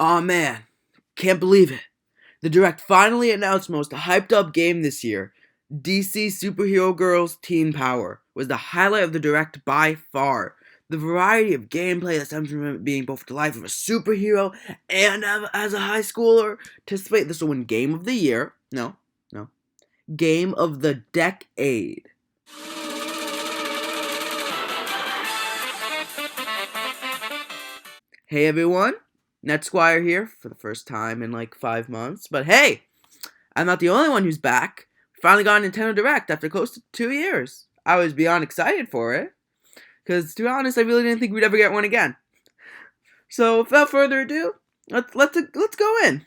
Aw man, can't believe it. The Direct finally announced most hyped up game this year. DC Superhero Girls Teen Power was the highlight of the Direct by far. The variety of gameplay that stems from it being both the life of a superhero and as a high schooler. Anticipate this will win Game of the Year. No. Game of the Decade. Hey everyone, Net Squire here for the first time in like 5 months. But hey, I'm not the only one who's back. Finally got a Nintendo Direct after close to 2 years. I was beyond excited for it, because to be honest, I really didn't think we'd ever get one again. So without further ado, let's go in.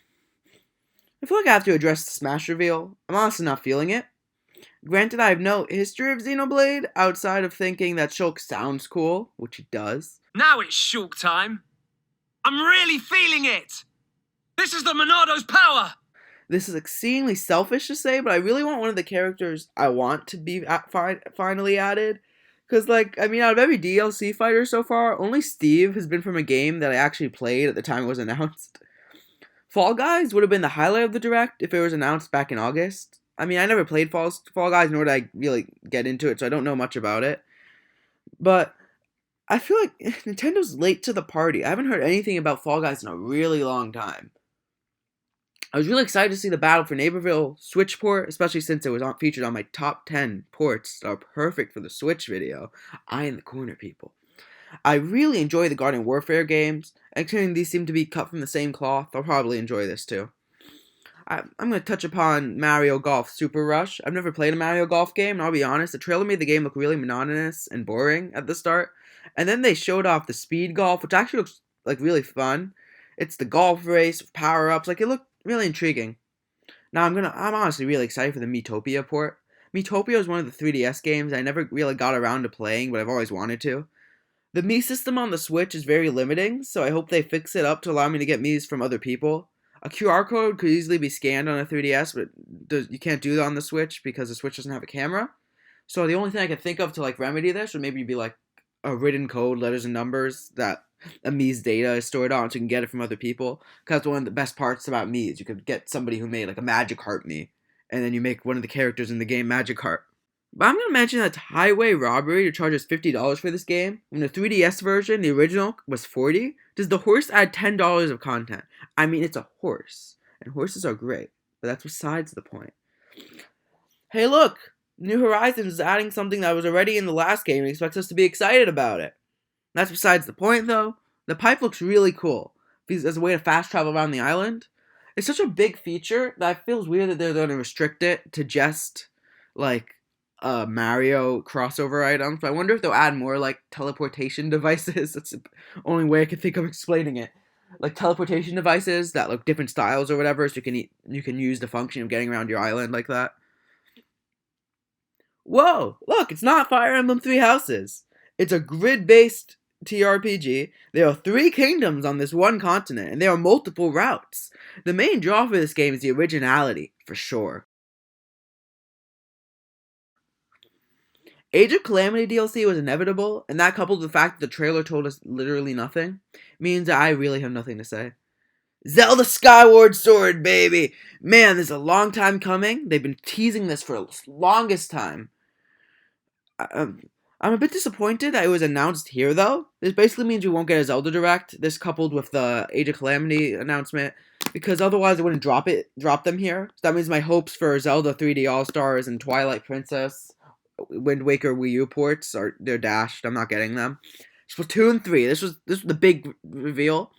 I feel like I have to address the Smash reveal. I'm honestly not feeling it. Granted, I have no history of Xenoblade outside of thinking that Shulk sounds cool, which he does. Now it's Shulk time. I'm really feeling it! This is the Monado's power! This is exceedingly selfish to say, but I really want one of the characters I want to be finally added. Because, out of every DLC fighter so far, only Steve has been from a game that I actually played at the time it was announced. Fall Guys would have been the highlight of the Direct if it was announced back in August. I mean, I never played Fall Guys, nor did I really get into it, so I don't know much about it. But I feel like Nintendo's late to the party. I haven't heard anything about Fall Guys in a really long time. I was really excited to see the Battle for Neighborville Switch port, especially since it was featured on my top 10 ports that are perfect for the Switch video. Eye in the corner, people. I really enjoy the Garden Warfare games, and considering these seem to be cut from the same cloth, I'll probably enjoy this too. I'm going to touch upon Mario Golf Super Rush. I've never played a Mario Golf game, and I'll be honest, the trailer made the game look really monotonous and boring at the start. And then they showed off the Speed Golf, which actually looks like really fun. It's the golf race with power-ups. It looked really intriguing. Now I'm honestly really excited for the Miitopia port. Miitopia is one of the 3DS games I never really got around to playing, but I've always wanted to. The Mii system on the Switch is very limiting, so I hope they fix it up to allow me to get Miis from other people. A QR code could easily be scanned on a 3DS, but you can't do that on the Switch because the Switch doesn't have a camera. So the only thing I could think of to remedy this would maybe be a written code, letters and numbers that a Mii's data is stored on, so you can get it from other people. Because one of the best parts about Mii is you could get somebody who made a Magic Heart Mii, and then you make one of the characters in the game Magic Heart. But I'm going to mention that it's highway robbery to charge us $50 for this game. When the 3DS version, the original, was $40. Does the horse add $10 of content? I mean, it's a horse, and horses are great, but that's besides the point. Hey look! New Horizons is adding something that was already in the last game and expects us to be excited about it. That's besides the point, though. The pipe looks really cool, because as a way to fast travel around the island. It's such a big feature that it feels weird that they're going to restrict it to just, Mario crossover items. But I wonder if they'll add more, teleportation devices. That's the only way I can think of explaining it. Teleportation devices that look different styles or whatever, so you can use the function of getting around your island like that. Whoa! Look, it's not Fire Emblem Three Houses. It's a grid-based TRPG. There are 3 kingdoms on this one continent, and there are multiple routes. The main draw for this game is the originality, for sure. Age of Calamity DLC was inevitable, and that coupled with the fact that the trailer told us literally nothing, means that I really have nothing to say. Zelda Skyward Sword, baby! Man, this is a long time coming. They've been teasing this for the longest time. I'm a bit disappointed that it was announced here, though. This basically means we won't get a Zelda Direct, this coupled with the Age of Calamity announcement, because otherwise I wouldn't drop them here. So that means my hopes for Zelda 3D All-Stars and Twilight Princess, Wind Waker Wii U ports, they're dashed. I'm not getting them. Splatoon 3, this was the big reveal.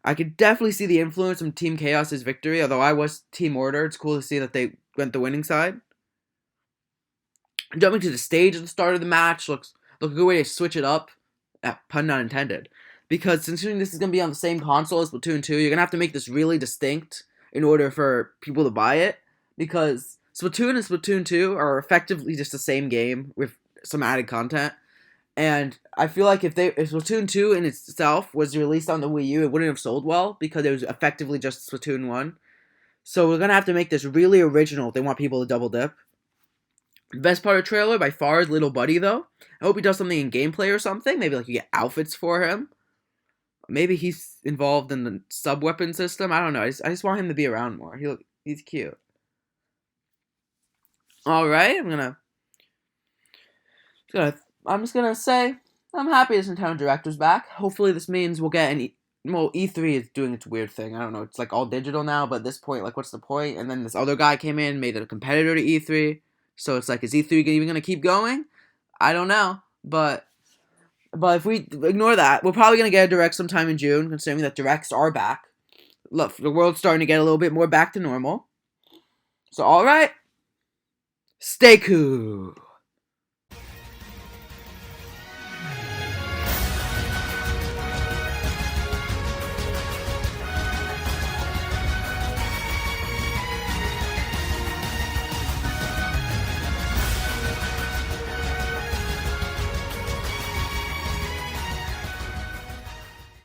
I could definitely see the influence from Team Chaos's victory, although I was Team Order. It's cool to see that they went the winning side. Jumping to the stage at the start of the match looks a good way to switch it up. Pun not intended. Because considering this is going to be on the same console as Splatoon 2, you're going to have to make this really distinct in order for people to buy it. Because Splatoon and Splatoon 2 are effectively just the same game with some added content. And I feel like if Splatoon 2 in itself was released on the Wii U, it wouldn't have sold well because it was effectively just Splatoon 1. So we're going to have to make this really original if they want people to double dip. The best part of the trailer by far is Little Buddy, though. I hope he does something in gameplay or something. Maybe you get outfits for him. maybe he's involved in the sub weapon system. I don't know. I just want him to be around more. He's cute. All right, I'm just gonna say I'm happy this Nintendo Director's back. Hopefully, this means we'll get an E3 is doing its weird thing. I don't know. It's like all digital now, but at this point, like, what's the point? And then this other guy came in, made it a competitor to E3. So it's like, is E3 even gonna keep going? I don't know, but if we ignore that, we're probably gonna get a direct sometime in June, considering that directs are back. Look, the world's starting to get a little bit more back to normal. So all right, stay cool.